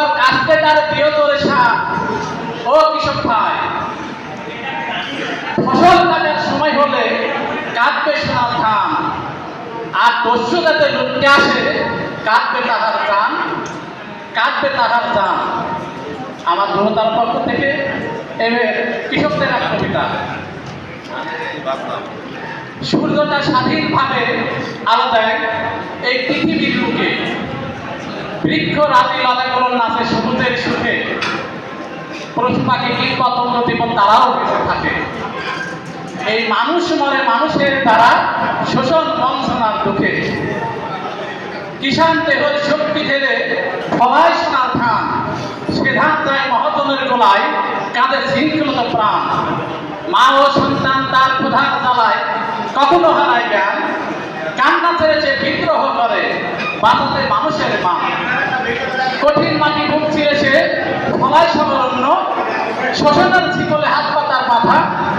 তোমার কাস্তে তার প্রিয় তোরে সাপ ও কৃষক ভাই, ফসল কাটার সময় হলে কাটবে সোনার ধান, আর দস্যু যাতে লুটতে আসে কাটবে তাহার প্রাণ, কাটবে তাহার দাম। আমার গ্রহতার পক্ষ থেকে এবার কৃষকদের এক কবিতা। সূর্যটা স্বাধীনভাবে আলো দেয় এই পৃথিবীর বুকে, বৃক্ষ রাতি লতাগুলো নাচে সবুজের সুখে, পশু পাখি কীট পতঙ্গ জীবন তারাও বেঁচে থাকে। এই মানুষ মরে মানুষের দ্বারা শোষণ বঞ্চনার দুঃখে, কিষান দেহের শক্তি ঢেলে ফলায় সোনার ধান, সে ধান যায় মহাজনের গোলায় কাঁধে শৃঙ্খলত প্রাণ। মা ও সন্তান তার প্রধান জ্বালায় কখনো হারায় জ্ঞান, কান্না ছেড়ে যে বিদ্রোহ করে বাঁচাতে মানুষের মা। কঠিন মাটি বুক চিরে সে ফলায় সবরণ্য, শোষণের ছিকলে হাত পাতার বাধা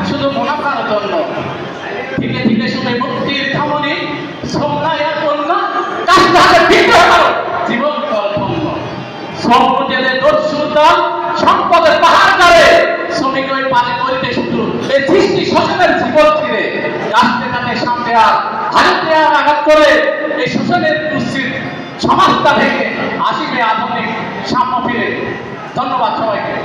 শুধু মুনাফার জন্য। ধীরে ধীরে শুনে মুক্তির ধমনী সোমনায়ের কন্যা, কাস্তে বিদ্রোহ করো জীবন কল্পন্য। শ্রম জেলে দস্যুর দল সম্পদের পাহাড় করে, শ্রমিক ওই পারে করিতে শুধু এই সৃষ্টি শোষণের জীবন ছিঁড়ে। কাস্তে তাতে সামনে আর ভারতে আর আঘাত করে এই শোষণের কুৎসিত সমাজটা থেকে আসিবে আধুনিক সাম্য ফিরে। ধন্যবাদ সবাইকে।